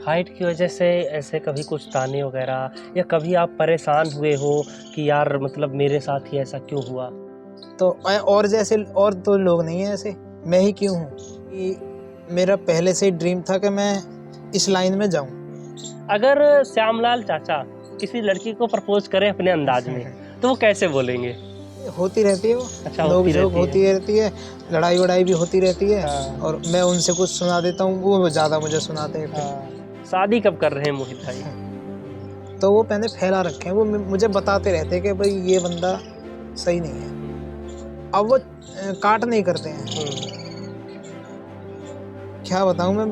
Height की वजह से ऐसे कभी कुछ ताने वगैरह या कभी आप परेशान हुए हो कि यार मतलब मेरे साथ ही ऐसा क्यों हुआ? तो और जैसे और तो लोग नहीं है ऐसे, मैं ही क्यों हूँ कि मेरा पहले से ही ड्रीम था कि मैं इस लाइन में जाऊँ। अगर श्यामलाल चाचा किसी लड़की को प्रपोज करें अपने अंदाज में तो वो कैसे बोलेंगे? होती रहती है वो, अच्छा, नोक होती झोंक रहती होती है। रहती है, लड़ाई वड़ाई भी होती रहती है। हाँ। और मैं उनसे कुछ सुना देता हूँ, वो ज़्यादा मुझे सुनाते हैं फिर। हाँ, शादी कब कर रहे हैं मोहित भाई? तो वो पहले फैला रखे हैं, वो मुझे बताते रहते हैं कि भाई ये बंदा सही नहीं है। अब वो काट नहीं करते हैं। क्या बताऊँ मैं,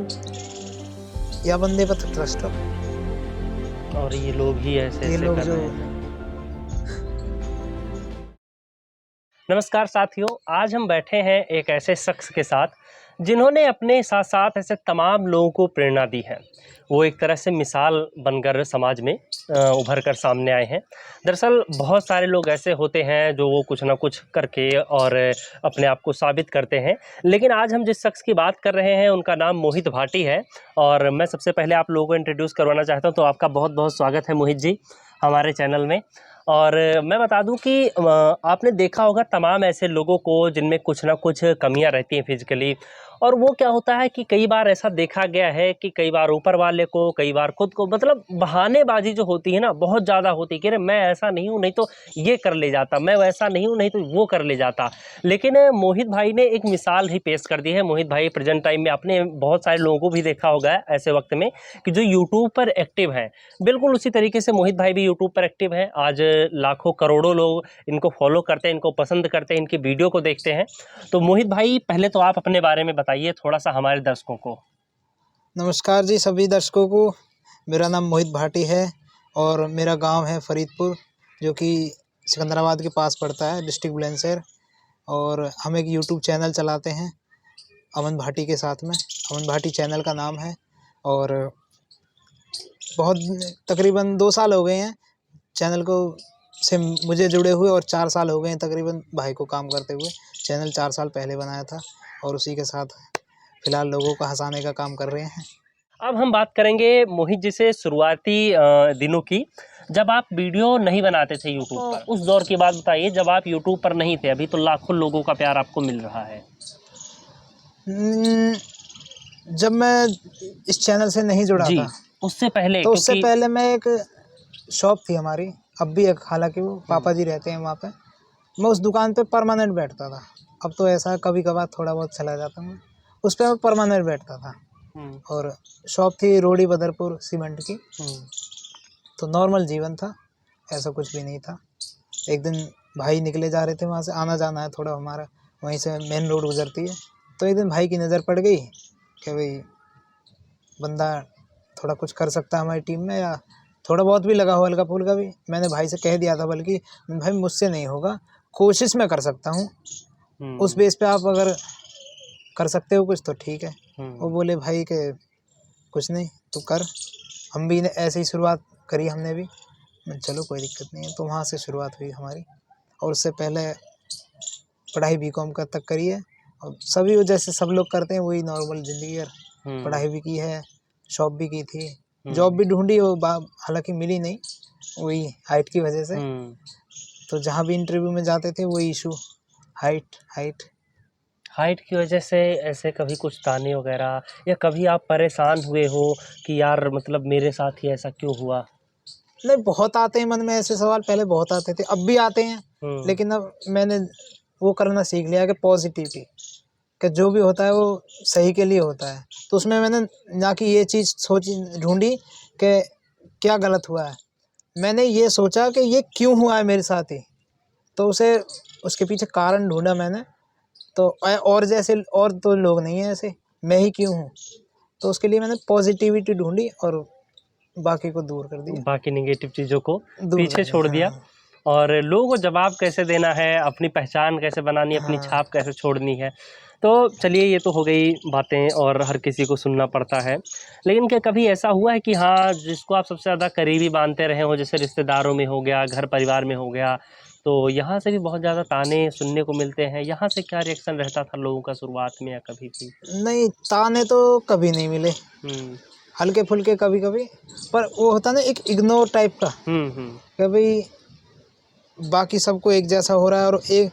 या बंदे पर तो ट्रस्ट हो। और ये लोग ही ऐसे ये ऐसे लोग कर जो रहे हैं। नमस्कार साथियों, आज हम बैठे हैं एक ऐसे शख्स के साथ जिन्होंने अपने साथ साथ ऐसे तमाम लोगों को प्रेरणा दी है। वो एक तरह से मिसाल बनकर समाज में उभर कर सामने आए हैं। दरअसल बहुत सारे लोग ऐसे होते हैं जो वो कुछ ना कुछ करके और अपने आप को साबित करते हैं, लेकिन आज हम जिस शख्स की बात कर रहे हैं उनका नाम मोहित भाटी है। और मैं सबसे पहले आप लोगों को इंट्रोड्यूस करवाना चाहता हूँ, तो आपका बहुत बहुत स्वागत है मोहित जी हमारे चैनल में। और मैं बता दूं कि आपने देखा होगा तमाम ऐसे लोगों को जिनमें कुछ ना कुछ कमियां रहती हैं फिजिकली, और वो क्या होता है कि कई बार ऐसा देखा गया है कि कई बार ऊपर वाले को, कई बार खुद को, मतलब बहानेबाजी जो होती है ना बहुत ज़्यादा होती है कि अरे मैं ऐसा नहीं हूँ नहीं तो ये कर ले जाता, मैं वैसा नहीं हूँ नहीं तो वो कर ले जाता। लेकिन मोहित भाई ने एक मिसाल ही पेश कर दी है। मोहित भाई प्रेजेंट टाइम में आपने बहुत सारे लोगों को भी देखा होगा ऐसे वक्त में कि जो यूट्यूब पर एक्टिव हैं, बिल्कुल उसी तरीके से मोहित भाई भी यूट्यूब पर एक्टिव हैं। आज लाखों करोड़ों लोग इनको फॉलो करते हैं, इनको पसंद करते हैं, इनकी वीडियो को देखते हैं। तो मोहित भाई पहले तो आप अपने बारे में बताइए थोड़ा सा हमारे दर्शकों को। नमस्कार जी सभी दर्शकों को। मेरा नाम मोहित भाटी है और मेरा गांव है फरीदपुर, जो कि सिकंदराबाद के पास पड़ता है, डिस्ट्रिक्ट बुलंदशहर। और हम एक यूट्यूब चैनल चलाते हैं अमन भाटी के साथ में। अमन भाटी चैनल का नाम है। और बहुत तकरीबन 2 साल हो गए हैं चैनल को से मुझे जुड़े हुए, और 4 साल हो गए हैं तकरीबन भाई को काम करते हुए। चैनल 4 साल पहले बनाया था और उसी के साथ फ़िलहाल लोगों को हँसाने का काम कर रहे हैं। अब हम बात करेंगे मोहित जी से शुरुआती दिनों की, जब आप वीडियो नहीं बनाते थे यूट्यूब पर। उस दौर की बात बताइए जब आप यूट्यूब पर नहीं थे। अभी तो लाखों लोगों का प्यार आपको मिल रहा है। जब मैं इस चैनल से नहीं जुड़ा जी, था, उससे पहले तो उससे क्योंकि पहले मैं एक शॉप थी हमारी, अब भी एक, हालांकि वो पापा जी रहते हैं वहाँ पे। मैं उस दुकान पे परमानेंट बैठता था। अब तो ऐसा कभी कभार थोड़ा बहुत चला जाता हूँ, उस पे मैं परमानेंट बैठता था। और शॉप थी रोडी बदरपुर सीमेंट की। तो नॉर्मल जीवन था, ऐसा कुछ भी नहीं था। एक दिन भाई निकले जा रहे थे, वहाँ से आना जाना है थोड़ा हमारा, वहीं से मेन रोड गुजरती है। तो एक दिन भाई की नज़र पड़ गई कि भाई बंदा थोड़ा कुछ कर सकता है हमारी टीम में, या थोड़ा बहुत भी लगा हो हल्का फुल्का भी। मैंने भाई से कह दिया था, बल्कि भाई मुझसे नहीं होगा, कोशिश मैं कर सकता हूँ, उस बेस पे आप अगर कर सकते हो कुछ तो ठीक है। वो बोले भाई के कुछ नहीं तो कर। हम भी ऐसे ही शुरुआत करी हमने भी। चलो कोई दिक्कत नहीं है। तो वहाँ से शुरुआत हुई हमारी। और उससे पहले पढ़ाई बीकॉम का तक करी है, और सभी वो जैसे सब लोग करते हैं वही नॉर्मल ज़िंदगी है। पढ़ाई भी की है, शॉप भी की थी, जॉब भी ढूंढी, वो हालांकि मिली नहीं, वही हाइट की वजह से। तो जहाँ भी इंटरव्यू में जाते थे वही इशू, हाइट हाइट हाइट की वजह से ऐसे कभी कुछ ताने वगैरह या कभी आप परेशान हुए हो कि यार मतलब मेरे साथ ही ऐसा क्यों हुआ? नहीं, बहुत आते हैं मन में ऐसे सवाल, पहले बहुत आते थे, अब भी आते हैं। लेकिन अब मैंने वो करना सीख लिया कि पॉजिटिविटी, कि जो भी होता है वो सही के लिए होता है। तो उसमें मैंने ना कि ये चीज़ सोची ढूंढी कि क्या गलत हुआ है, मैंने ये सोचा कि ये क्यों हुआ है मेरे साथ ही। तो उसे उसके पीछे कारण ढूंढा मैंने। तो और जैसे और तो लोग नहीं हैं ऐसे, मैं ही क्यों हूँ। तो उसके लिए मैंने पॉजिटिविटी ढूंढी और बाकी को दूर कर दिया, बाकी नेगेटिव चीज़ों को दूर पीछे कर छोड़ दिया। दिया। हाँ और लोगों को जवाब कैसे देना है, अपनी पहचान कैसे बनानी है, अपनी हाँ छाप कैसे छोड़नी है। तो चलिए ये तो हो गई बातें, और हर किसी को सुनना पड़ता है। लेकिन क्या कभी ऐसा हुआ है कि हाँ, जिसको आप सबसे ज़्यादा करीबी मानते रहे हो, जैसे रिश्तेदारों में हो गया, घर परिवार में हो गया, तो यहाँ से भी बहुत ज़्यादा ताने सुनने को मिलते हैं, यहाँ से क्या रिएक्शन रहता था लोगों का शुरुआत में या कभी भी? नहीं, ताने तो कभी नहीं मिले। हल्के फुल्के कभी कभी, पर वो होता ना एक इग्नोर टाइप का, कि भाई बाकी सबको एक जैसा हो रहा है। और एक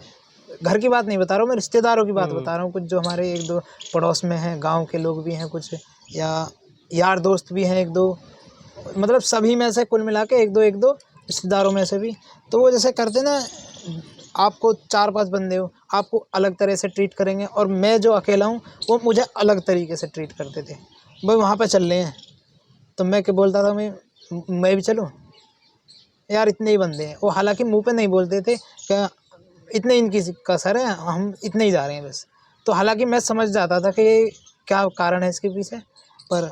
घर की बात नहीं बता रहा हूँ मैं, रिश्तेदारों की बात बता रहा हूँ। कुछ जो हमारे एक दो पड़ोस में हैं, गांव के लोग भी हैं कुछ, या यार दोस्त भी हैं एक दो, मतलब सभी में से कुल मिला के एक दो रिश्तेदारों में से भी। तो वो जैसे करते ना, आपको 4-5 बंदे हो, आपको अलग तरह से ट्रीट करेंगे, और मैं जो अकेला हूँ वो मुझे अलग तरीके से ट्रीट करते थे। भाई वहाँ पे चल रहे हैं, तो मैं क्या बोलता था, मैं भी चलूँ यार, इतने ही बंदे हैं। वो हालांकि मुंह पे नहीं बोलते थे कि इतने इनकी कसर है, हम इतने ही जा रहे हैं बस। तो हालांकि मैं समझ जाता था कि ये क्या कारण है इसके पीछे। पर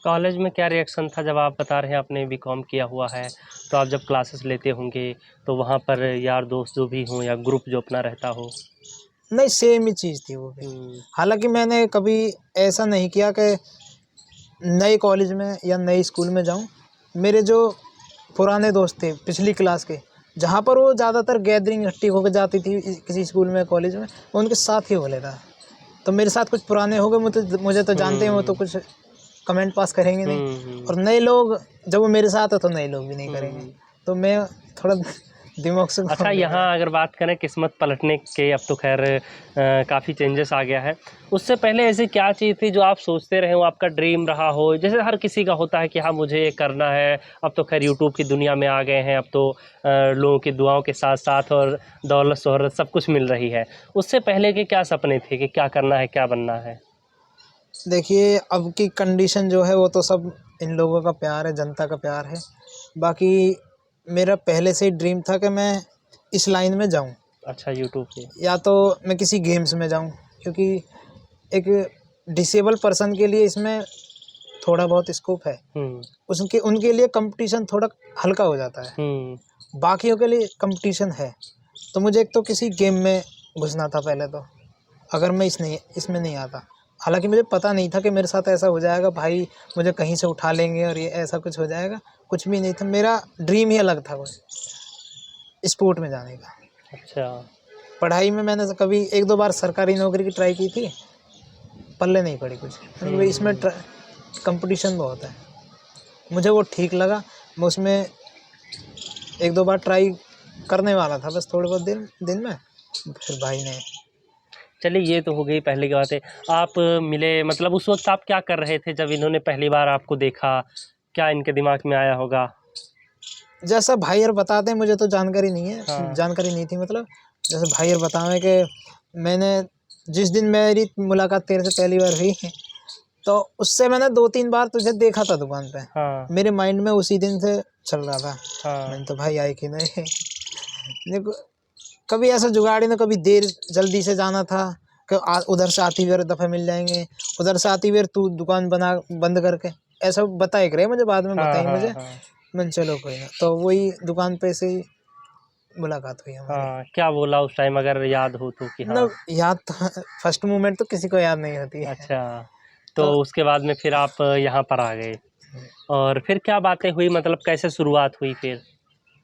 कॉलेज में क्या रिएक्शन था जब आप बता रहे हैं आपने बीकॉम किया हुआ है, तो आप जब क्लासेस लेते होंगे तो वहाँ पर यार दोस्त जो भी हों या ग्रुप जो अपना रहता हो? नहीं, सेम ही चीज़ थी वो भी। हालांकि मैंने कभी ऐसा नहीं किया कि नए कॉलेज में या नए स्कूल में जाऊं। मेरे जो पुराने दोस्त थे पिछली क्लास के, जहाँ पर वो ज़्यादातर गैदरिंग इकट्ठी होकर जाती थी किसी स्कूल में कॉलेज में, मैं उनके साथ ही हो लेता। तो मेरे साथ कुछ पुराने हो गए, मुझे तो जानते हैं, वो तो कुछ कमेंट पास करेंगे नहीं। और नए लोग जब वो मेरे साथ है तो नए लोग भी नहीं करेंगे। तो मैं थोड़ा दिमाग से अच्छा, यहाँ अगर बात करें किस्मत पलटने के, अब तो खैर काफ़ी चेंजेस आ गया है। उससे पहले ऐसी क्या चीज़ थी जो आप सोचते रहे हो, आपका ड्रीम रहा हो? जैसे हर किसी का होता है कि हाँ मुझे ये करना है। अब तो खैर यूट्यूब की दुनिया में आ गए हैं, अब तो लोगों की दुआओं के साथ साथ और दौलत शोहरत सब कुछ मिल रही है। उससे पहले के क्या सपने थे कि क्या करना है, क्या बनना है? देखिए, अब की कंडीशन जो है वो तो सब इन लोगों का प्यार है, जनता का प्यार है। बाकी मेरा पहले से ही ड्रीम था कि मैं इस लाइन में जाऊं, अच्छा, यूट्यूब पे। या तो मैं किसी गेम्स में जाऊं, क्योंकि एक डिसेबल पर्सन के लिए इसमें थोड़ा बहुत स्कोप है। उसके उनके लिए कंपटीशन थोड़ा हल्का हो जाता है, बाकियों के लिए कंपटीशन है। तो मुझे एक तो किसी गेम में घुसना था पहले तो, अगर मैं इसमें नहीं आता। हालांकि मुझे पता नहीं था कि मेरे साथ ऐसा हो जाएगा, भाई मुझे कहीं से उठा लेंगे और ये ऐसा कुछ हो जाएगा। कुछ भी नहीं था, मेरा ड्रीम ही अलग था, कुछ स्पोर्ट में जाने का। अच्छा। पढ़ाई में मैंने कभी एक दो बार सरकारी नौकरी की ट्राई की थी, पल्ले नहीं पड़ी कुछ, क्योंकि भाई इसमें कंपटीशन बहुत है। मुझे वो ठीक लगा, मैं उसमें एक दो बार ट्राई करने वाला था बस, थोड़े बहुत दिन में। फिर भाई ने चलिए, ये तो हो गई पहले की बातें। आप मिले, मतलब उस वक्त आप क्या कर रहे थे जब इन्होंने पहली बार आपको देखा? क्या इनके दिमाग में आया होगा? जैसा भाई और बताते हैं, मुझे तो जानकारी नहीं है, हाँ। जानकारी नहीं थी मतलब। जैसे भाई और बतावे कि मैंने जिस दिन मेरी मुलाकात तेरे से पहली बार हुई, तो उससे मैंने 2-3 बार तुझे देखा था दुकान पे। हाँ। मेरे माइंड में उसी दिन से चल रहा था। हाँ। मैंने तो भाई आई कि नहीं। देखो, कभी ऐसा जुगाड़ी ना, कभी देर जल्दी से जाना था कि उधर से आती हुई दफ़े मिल जाएंगे, उधर से आती हुई तू दुकान बना बंद करके, ऐसा बताए करे मुझे, बाद में हाँ। बताई हाँ। मुझे। हाँ। मैंने चलो कोई ना, तो वही दुकान पे से ही मुलाकात हुई हमारी। हाँ, क्या बोला उस टाइम अगर याद हो तो? कि हाँ। मतलब याद तो फर्स्ट मोमेंट तो किसी को याद नहीं होती है। अच्छा, तो तो उसके बाद में फिर आप यहाँ पर आ गए, और फिर क्या बातें हुई, मतलब कैसे शुरुआत हुई फिर?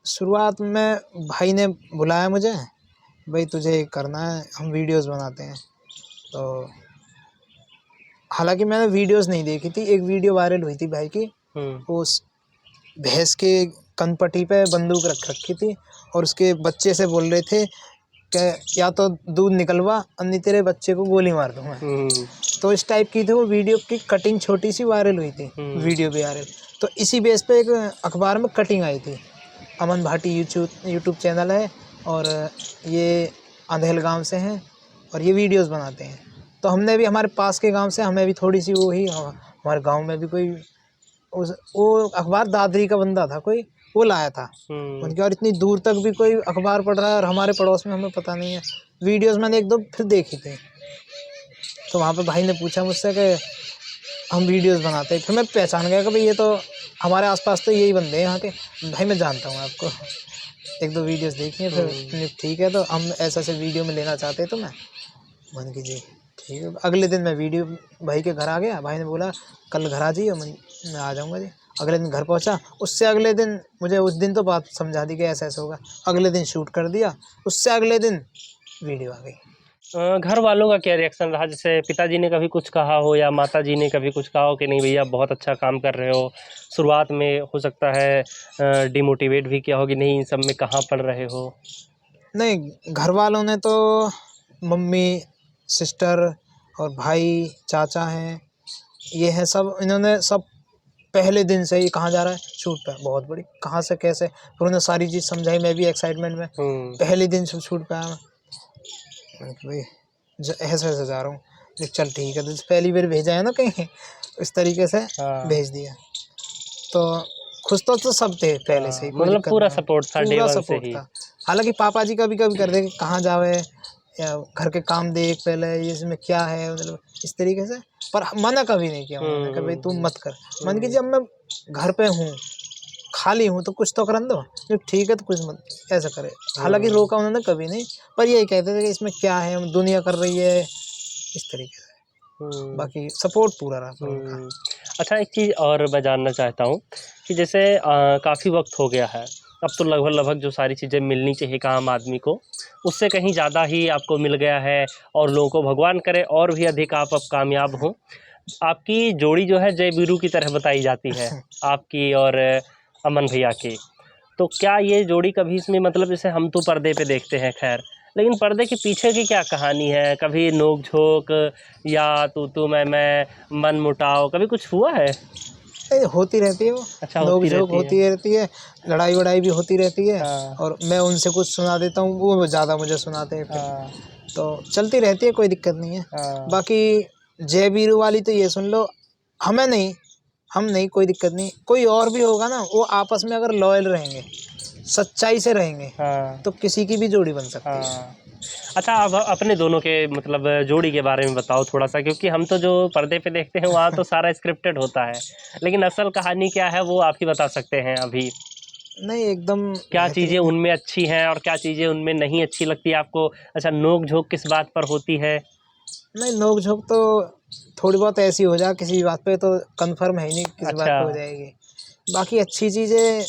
शुरुआत में भाई ने बुलाया मुझे, भाई तुझे करना है, हम वीडियोस बनाते हैं। तो हालांकि मैंने वीडियोस नहीं देखी थी, एक वीडियो वायरल हुई थी भाई की, उस भैंस के कनपट्टी पे बंदूक रख रखी थी, और उसके बच्चे से बोल रहे थे कि या तो दूध निकलवा, अन्य तेरे बच्चे को गोली मार दूंगा। तो इस टाइप की थी वो वीडियो की कटिंग, छोटी सी वायरल हुई थी, वीडियो भी वायरल। तो इसी बेस पे एक अखबार में कटिंग आई थी। अमन भाटी यूट्यूब चैनल है, और ये अंधेल गांव से हैं, और ये वीडियोस बनाते हैं। तो हमने भी हमारे पास के गांव से, हमें भी थोड़ी सी वो ही, हमारे गांव में भी कोई वो अखबार दादरी का बंदा था कोई, वो लाया था उनके, और इतनी दूर तक भी कोई अखबार पढ़ रहा है और हमारे पड़ोस में, हमें पता नहीं है। वीडियोस मैंने एक दो फिर देखी थी, तो वहाँ पे भाई ने पूछा मुझसे कि हम वीडियोस बनाते हैं। फिर मैं पहचान गया कि भाई ये तो हमारे आसपास तो यही बंदे हैं यहाँ के। भाई मैं जानता हूँ आपको, एक दो वीडियोस देखी हैं। फिर ठीक है, तो हम ऐसा ऐसे वीडियो में लेना चाहते हैं, तो मन की जी ठीक है। अगले दिन मैं वीडियो भाई के घर आ गया, भाई ने बोला कल घर आ जाइए, मैं आ जाऊँगा जी। अगले दिन घर पहुँचा, उससे अगले दिन मुझे उस दिन तो बात समझा दी कि ऐसा ऐसा होगा। अगले दिन शूट कर दिया, उससे अगले दिन वीडियो आ गई। घर वालों का क्या रिएक्शन रहा? जैसे पिताजी ने कभी कुछ कहा हो या माताजी ने कभी कुछ कहा हो कि नहीं भैया बहुत अच्छा काम कर रहे हो? शुरुआत में हो सकता है डिमोटिवेट भी किया हो कि नहीं इन सब में कहाँ पढ़ रहे हो? नहीं, घर वालों ने तो मम्मी, सिस्टर और भाई, चाचा हैं, ये हैं सब, इन्होंने सब पहले दिन से ही कहाँ जा रहा है शूट पे, बहुत बड़ी कहाँ से कैसे, फिर उन्होंने सारी चीज़ समझाई, मैं भी एक्साइटमेंट में हुँ, पहले दिन से शूट पे आया। मैंने कहा भाई ऐसे ऐसे जा रहा हूँ, चल ठीक है, तो पहली बार भेजा है ना कहीं, इस तरीके से हाँ, भेज दिया। तो खुश तो सब थे पहले से ही, कोई मतलब दिक्कत पूरा नहीं है, सपोर्ट था डे पूरा 1 से सपोर्ट ही। था। हालांकि पापा जी कभी कभी कर दे कि कहाँ जावे, या घर के काम देख पहले, ये इसमें क्या है, मतलब इस तरीके से, पर मना कभी नहीं किया उन्होंने कि भाई तू मत कर। मन की जब मैं घर पे हूँ, खाली हूँ, तो कुछ तो करन दो, जो ठीक है तो कुछ मत ऐसा करे। हालांकि रोका उन्होंने कभी नहीं, पर यही कहते थे कि इसमें क्या है, दुनिया कर रही है, इस तरीके से। हुँ, बाकी सपोर्ट पूरा रहा था उनका। हुँ। अच्छा एक चीज़ और मैं जानना चाहता हूँ कि जैसे काफ़ी वक़्त हो गया है, अब तो लगभग-लगभग जो सारी चीज़ें मिलनी चाहिए एक आम आदमी को, उससे कहीं ज़्यादा ही आपको मिल गया है और लोगों को भगवान करे और भी अधिक आप अब कामयाब हों। आपकी जोड़ी जो है जय वीरू की तरह बताई जाती है, आपकी और अमन भैया की। तो क्या ये जोड़ी कभी इसमें मतलब जैसे हम तो पर्दे पे देखते हैं खैर, लेकिन पर्दे के पीछे की क्या कहानी है? कभी नोक-झोंक या तू-तू, मैं-मैं, मनमुटाव कभी कुछ हुआ है? होती रहती है वो, अच्छा नोक होती झोंक रहती है। होती रहती है, लड़ाई वड़ाई भी होती रहती है, हाँ, और मैं उनसे कुछ सुना देता हूँ, वो ज़्यादा मुझे सुनाते हैं फिर। हाँ, तो चलती रहती है, कोई दिक्कत नहीं है। हाँ, बाकी जय वीरू वाली तो ये सुन लो, हमें नहीं, हम नहीं, कोई दिक्कत नहीं, कोई और भी होगा ना, वो आपस में अगर लॉयल रहेंगे, सच्चाई से रहेंगे, हाँ, तो किसी की भी जोड़ी बन सकती है। हाँ। अच्छा अब अपने दोनों के मतलब जोड़ी के बारे में बताओ थोड़ा-सा क्योंकि हम तो जो पर्दे पे देखते हैं वहाँ तो सारा स्क्रिप्टेड होता है। लेकिन असल कहानी क्या है वो आप ही बता सकते हैं अभी। नहीं, एकदम क्या चीज़ें बेहतरीन। उनमें अच्छी हैं और क्या चीज़ें उनमें नहीं अच्छी लगती है आपको? अच्छा नोक-झोंक किस बात पर होती है? नहीं, नोक झोंक तो थोड़ी बहुत ऐसी हो जाए, किसी बात पे तो कंफर्म है ही नहीं किस बात अच्छा, पे हो जाएगी। बाकी अच्छी चीज़ें,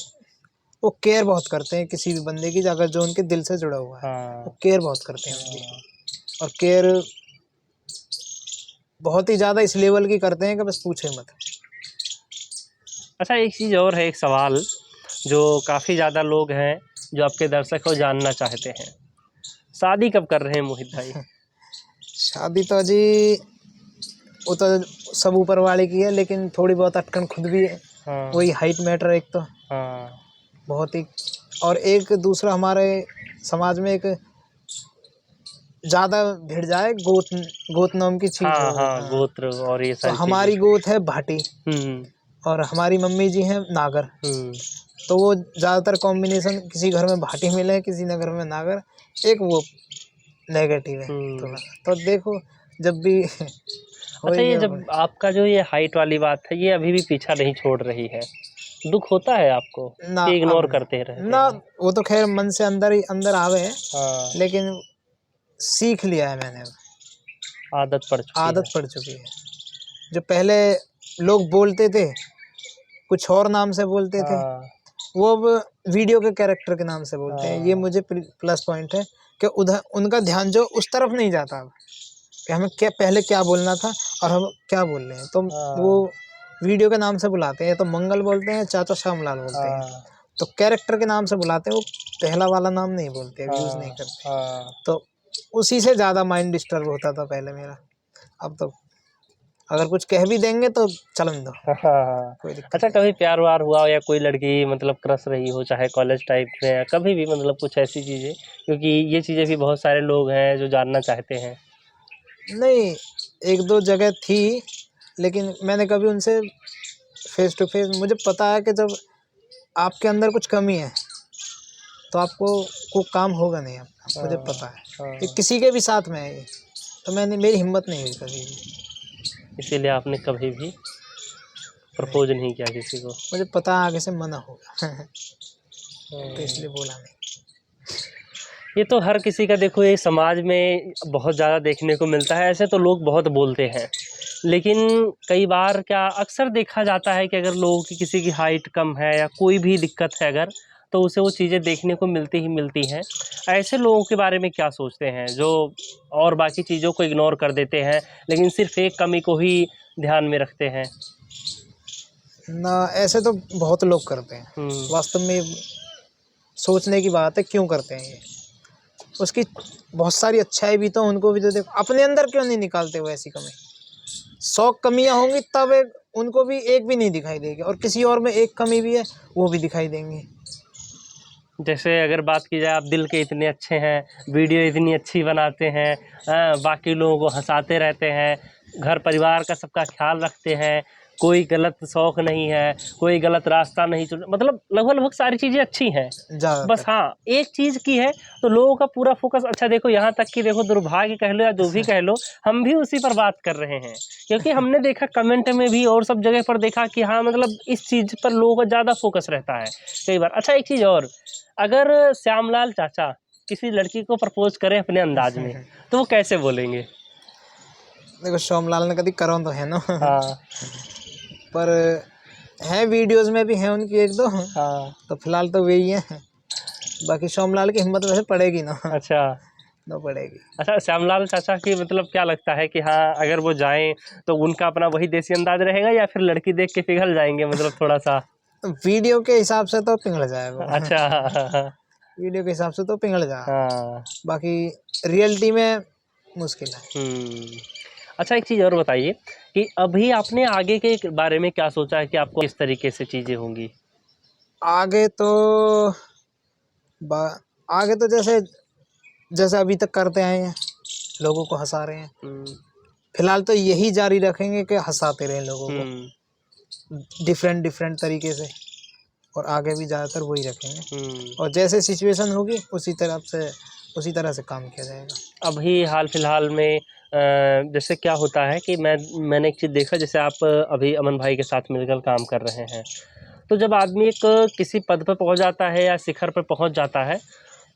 वो केयर बहुत करते हैं किसी भी बंदे की, अगर जो उनके दिल से जुड़ा हुआ है, हाँ, वो केयर बहुत करते हैं उनकी। हाँ। और केयर बहुत ही ज़्यादा इस लेवल की करते हैं कि बस पूछो ही मत। अच्छा एक चीज़ और है, एक सवाल जो काफ़ी ज़्यादा लोग हैं, जो आपके दर्शक को जानना चाहते हैं। शादी कब कर रहे हैं मोहित भाई? शादी तो अजी, वो तो सब ऊपर वाले की है, लेकिन थोड़ी बहुत अटकन खुद भी है। हाँ, वही हाइट मैटर एक तो हाँ। बहुत ही, और एक दूसरा हमारे समाज में एक ज़्यादा भिड़ जाए, गोत गोत नाम की चीज़ हाँ, हो गई। हाँ, हाँ, गोत्र और ये तो सारी चीज़ें। हमारी गोत है भाटी, हुँ, और हमारी मम्मी जी हैं नागर। हुँ, तो वो ज़्यादातर कॉम्बिनेशन, किसी घर में भाटी मिले, किसी न घर में नागर, एक वो नेगेटिव है हुँ। थोड़ा। तो देखो, जब भी हो अच्छा ही ये गया जब आपका जो ये हाइट वाली बात है, ये अभी भी पीछा नहीं छोड़ रही है। दुःख होता है आपको ना, कि अब इग्नोर करते नहीं रहते ना, हैं? वो तो खैर मन से अंदर ही अंदर आवे है, हाँ, लेकिन सीख लिया है मैंने, आदत पड़ चुकी है। आदत पड़ चुकी है। जो पहले लोग बोलते थे, कुछ और नाम से बोलते थे, हाँ, वो अब वीडियो के कैरेक्टर के नाम से बोलते हैं। ये हाँ, मुझे प्लस पॉइंट है कि उधर उनका ध्यान जो उस तरफ नहीं जाता अब, कि हमें क्या पहले क्या बोलना था और हम क्या बोल रहे हैं। तो वो हाँ, वीडियो के नाम से बुलाते हैं, तो मंगल बोलते हैं, चाचा श्यामलाल बोलते हैं। हाँ, तो कैरेक्टर के नाम से बुलाते हैं, वो पहला वाला नाम नहीं बोलते, यूज़ नहीं हाँ, करते। हाँ, तो उसी से ज़्यादा माइंड डिस्टर्ब होता था पहले मेरा। अब तो अगर कुछ कह भी देंगे तो चलन दो, हाँ, हाँ। कोई दिक्कत अच्छा नहीं कभी है। प्यार-व्यार हुआ हो या कोई लड़की मतलब क्रश रही हो, चाहे कॉलेज टाइम में या कभी भी मतलब कुछ ऐसी चीज़ें? क्योंकि ये चीज़ें भी बहुत सारे लोग हैं जो जानना चाहते हैं। नहीं, 1-2 जगह थी, लेकिन मैंने कभी उनसे फेस टू फेस, मुझे पता है कि जब आपके अंदर कुछ कमी है, तो आपको को काम होगा नहीं आपका, मुझे हाँ, पता है। ये हाँ। किसी के भी साथ में है ये, तो मैंने, मेरी हिम्मत नहीं हुई कभी भी। इसीलिए आपने कभी भी नहीं, प्रपोज़ नहीं किया किसी को। मुझे पता है आगे से मना होगा तो हुँ। इसलिए बोला नहीं। ये तो हर किसी का देखो ये समाज में बहुत ज़्यादा देखने को मिलता है, ऐसे तो लोग बहुत बोलते हैं। लेकिन कई बार क्या अक्सर देखा जाता है कि अगर लोगों की किसी की हाइट कम है या कोई भी दिक्कत है अगर, तो उसे वो चीज़ें देखने को मिलती ही मिलती हैं। ऐसे लोगों के बारे में क्या सोचते हैं जो और बाकी चीज़ों को इग्नोर कर देते हैं, लेकिन सिर्फ़ एक कमी को ही ध्यान में रखते हैं? ना, ऐसे तो बहुत लोग करते हैं। हुँ, वास्तव में सोचने की बात है, क्यों करते हैं ये? उसकी बहुत सारी अच्छाई भी तो उनको भी तो देखो, अपने अंदर क्यों नहीं निकालते वो ऐसी कमी? 100 कमियाँ होंगी तब एक उनको भी एक भी नहीं दिखाई देगी, और किसी और में एक कमी भी है वो भी दिखाई देंगी। जैसे अगर बात की जाए आप दिल के इतने अच्छे हैं, वीडियो इतनी अच्छी बनाते हैं, बाकी लोगों को हँसाते रहते हैं, घर परिवार का सबका ख़्याल रखते हैं, कोई गलत शौक नहीं है, कोई गलत रास्ता नहीं चुन मतलब लगभग-लगभग सारी चीज़ें अच्छी हैं। बस ज़्यादातर। हाँ, एक चीज़ की है तो लोगों का पूरा फ़ोकस अच्छा देखो यहाँ तक कि देखो दुर्भाग्य कह लो या जो भी कह लो, हम भी उसी पर बात कर रहे हैं। क्योंकि हमने देखा कमेंट में भी और सब जगह पर देखा कि हाँ, मतलब इस चीज़ पर लोगों का ज़्यादा फ़ोकस रहता है, कई बार। अच्छा एक चीज़ और, अगर श्यामलाल चाचा किसी लड़की को प्रपोज़ करें अपने अंदाज़ में, तो वो कैसे बोलेंगे? देखो, सोमलाल ने कभी करो तो है ना। हाँ, पर हैं, वीडियोज़ में भी हैं उनकी 1-2, हाँ, तो फिलहाल तो वही है। बाकी सोमलाल की हिम्मत वैसे पड़ेगी ना। अच्छा। ना पड़ेगी। अच्छा, श्यामलाल चाचा की मतलब क्या लगता है कि हाँ, अगर वो जाएँ, तो उनका अपना वही देसी अंदाज़ रहेगा या फिर लड़की देख के पिघल जाएँगे मतलब थोड़ा-सा? वीडियो के हिसाब से तो पिघल जाएगा वो। अच्छा, हाँ, हाँ, हाँ। वीडियो के हिसाब से तो पिघल जाएगा, हाँ, बाकी रियलिटी में मुश्किल है। हुँ। अच्छा एक चीज़ और बताइए कि अभी आपने आगे के बारे में क्या सोचा है कि आपको किस तरीके से चीज़ें होंगी? आगे तो बा आगे तो जैसे जैसे अभी तक करते आए हैं, लोगों को हँसा रहे हैं। हुँ, फिलहाल तो यही जारी रखेंगे कि हँसाते रहें लोगों को, हुँ, डिफरेंट डिफरेंट तरीके से, और आगे भी ज़्यादातर वही रखेंगे। हुँ। और जैसे सिचुएशन होगी उसी तरह से काम किया जाएगा। अभी हाल-फिलहाल में जैसे क्या होता है कि मैंने एक चीज़ देखा जैसे आप अभी अमन भाई के साथ मिलकर काम कर रहे हैं। तो जब आदमी एक किसी पद पे पहुँच जाता है या शिखर पे पहुँच जाता है,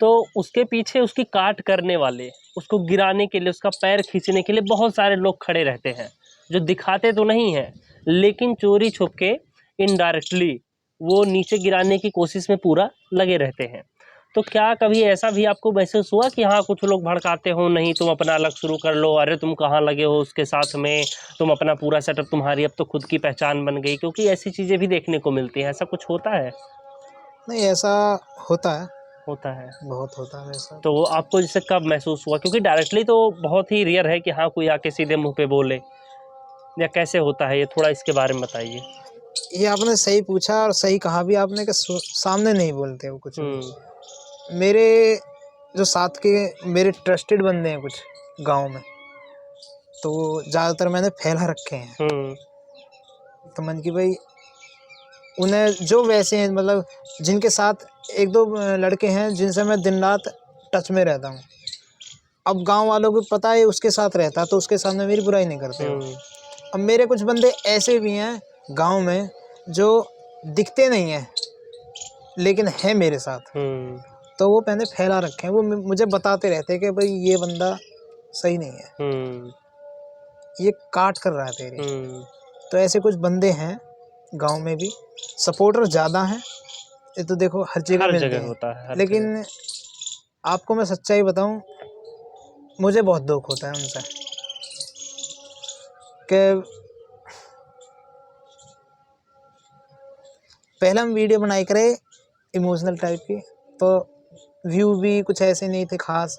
तो उसके पीछे उसकी काट करने वाले, उसको गिराने के लिए, उसका पैर खींचने के लिए बहुत सारे लोग खड़े रहते हैं, जो दिखाते तो नहीं हैं, लेकिन चोरी-छुप के इनडायरेक्टली वो नीचे गिराने की कोशिश में पूरा लगे रहते हैं। तो क्या कभी ऐसा भी आपको महसूस हुआ कि हाँ, कुछ लोग भड़काते हों, नहीं तुम अपना अलग शुरू कर लो, अरे तुम कहाँ लगे हो उसके साथ में, तुम अपना पूरा सेटअप तुम्हारी अब तो खुद की पहचान बन गई, क्योंकि ऐसी चीज़ें भी देखने को मिलती हैं, ऐसा कुछ होता है? नहीं, ऐसा होता है, होता है। बहुत होता है ऐसा। तो आपको जैसे कब महसूस हुआ? क्योंकि डायरेक्टली तो बहुत ही रेयर है कि हाँ, कोई आके सीधे मुँह पे बोले या कैसे होता है ये थोड़ा इसके बारे में बताइए? ये आपने सही पूछा और सही कहा भी आपने कि सामने नहीं बोलते वो कुछ भी। हुँ, मेरे जो साथ के मेरे ट्रस्टेड बंदे हैं कुछ गाँव में, तो ज़्यादातर मैंने फैला रखे हैं। हुँ, तो मन की भाई, उन्हें जो वैसे हैं, मतलब जिनके साथ 1-2 लड़के हैं जिनसे मैं दिन रात टच में रहता हूँ। अब गाँव वालों को पता है उसके साथ रहता है, तो उसके सामने मेरी बुराई नहीं करते वो। हुँ, अब मेरे कुछ बंदे ऐसे भी हैं गाँव में जो दिखते नहीं हैं, लेकिन हैं मेरे साथ। हुँ, तो वो मैंने फैला रखे हैं, वो मुझे बताते रहते हैं कि भाई ये बंदा सही नहीं है, हुँ, ये काट कर रहा है तेरी। हुँ। तो ऐसे कुछ बंदे हैं गाँव में भी। सपोर्टर ज़्यादा हैं, ये तो देखो हर जगह हर मिलते जगह हैं। होता है, हर जगह। लेकिन आपको मैं सच्चाई बताऊँ, मुझे बहुत दुःख होता है उनसे कि पहले हम वीडियो बनाई करे इमोशनल टाइप की, तो व्यू भी कुछ ऐसे नहीं थे ख़ास,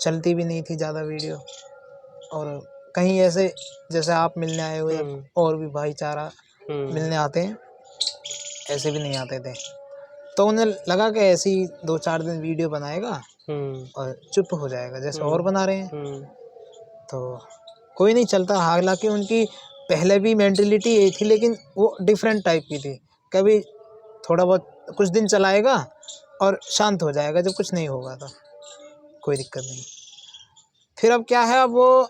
चलती भी नहीं थी ज़्यादा वीडियो। और कहीं ऐसे जैसे आप मिलने आए हो या हुँ, और भी भाईचारा हुँ, मिलने आते हैं, ऐसे भी नहीं आते थे। तो उन्हें लगा कि ऐसे ही 2-4 दिन वीडियो बनाएगा हुँ, और चुप हो जाएगा, जैसे और हुँ, बना रहे हैं। हुँ, तो कोई नहीं चलता, हालाँकि उनकी पहले भी मेंटालिटी यही थी, लेकिन वो डिफरेंट टाइप की थी। कभी थोड़ा बहुत कुछ दिन चलाएगा और शांत हो जाएगा जब कुछ नहीं होगा तो, कोई दिक्कत नहीं। फिर अब क्या है, अब वो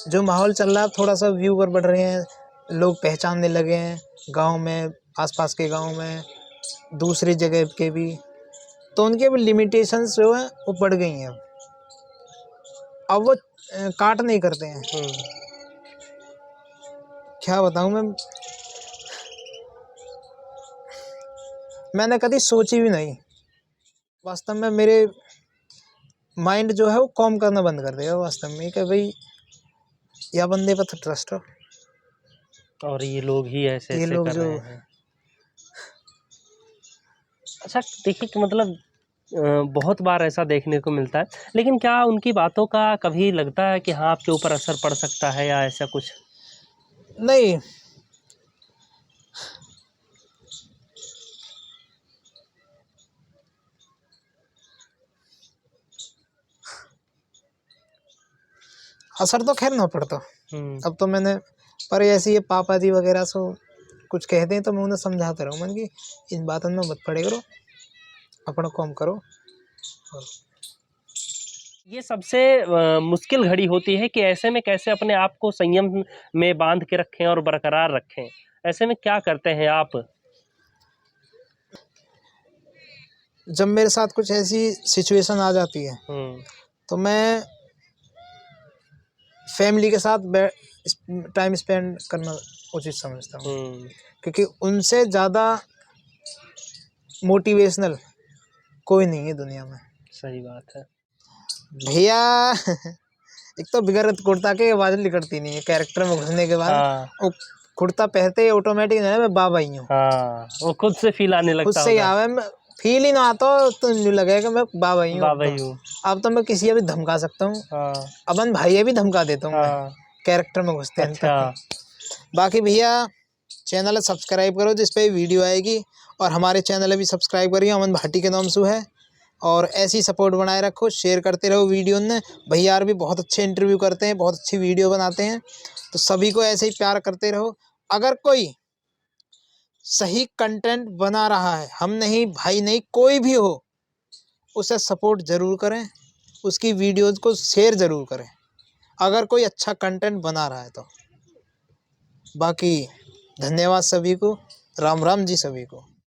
जो माहौल चल रहा है, थोड़ा-सा व्यूवर बढ़ रहे हैं, लोग पहचानने लगे हैं गाँव में, आस-पास के गाँव में, दूसरी जगह के भी। तो उनके भी लिमिटेशंस जो हैं वो बढ़ गई हैं अब। अब वो काट नहीं करते हैं। हुँ। क्या बताऊँ मैं, मैंने कभी सोची भी नहीं। वास्तव में मेरे माइंड जो है वो कॉम करना बंद कर देगा वास्तव में कि भाई या बंदे पर तो ट्रस्ट हो। और ये लोग ही ऐसे ये ऐसे लोग कर जो रहे हैं। अच्छा देखिए कि मतलब बहुत बार ऐसा देखने को मिलता है, लेकिन क्या उनकी बातों का कभी लगता है कि हाँ आपके ऊपर असर पड़ सकता है या ऐसा कुछ? नहीं, असर तो खैर ना पड़ता। अब तो मैंने पर ऐसे ये पापा जी वगैरह सो कुछ कहते हैं तो मैं उन्हें समझाता रहूँ मन की इन बातों में मत पड़े करो, अपना काम करो। ये सबसे मुश्किल घड़ी होती है कि ऐसे में कैसे अपने आप को संयम में बांध के रखें और बरकरार रखें। ऐसे में क्या करते हैं आप? जब मेरे साथ कुछ ऐसी सिचुएशन आ जाती है तो मैं फैमिली के साथ टाइम स्पेंड करना उचित समझता हूँ, क्योंकि उनसे ज़्यादा मोटिवेशनल कोई नहीं है दुनिया में। सही बात है भैया एक तो बिगड़ कुर्ता के आवाज़ निकलती नहीं है कैरेक्टर में घुसने के बाद। हाँ वो कुर्ता पहनते ही ऑटोमेटिक मैं बाबा ही हूँ। हाँ, वो खुद से फील आने खुद लगता से ही होगा। आवे, मैं फील ही ना आता तो नहीं लगेगा मैं बाबा ही हूँ। बाबा ही हूँ। अब तो मैं किसी भी धमका सकता हूँ। हाँ अपन भाई भी धमका देता हूँ मैं हाँ। कैरेक्टर में घुसते हैं अच्छा तो। बाकी भैया चैनल सब्सक्राइब करो जिस पे वीडियो आएगी, और हमारे चैनल भी सब्सक्राइब करिए, अमन भाटी के नाम से है। और ऐसी सपोर्ट बनाए रखो, शेयर करते रहो वीडियो ने। भैया यार भी बहुत अच्छे इंटरव्यू करते हैं, बहुत अच्छी वीडियो बनाते हैं, तो सभी को ऐसे ही प्यार करते रहो। अगर कोई सही कंटेंट बना रहा है, हम नहीं भाई नहीं कोई भी हो, उसे सपोर्ट ज़रूर करें, उसकी वीडियोज़ को शेयर ज़रूर करें अगर कोई अच्छा कंटेंट बना रहा है तो। बाकी धन्यवाद सभी को, राम राम जी सभी को।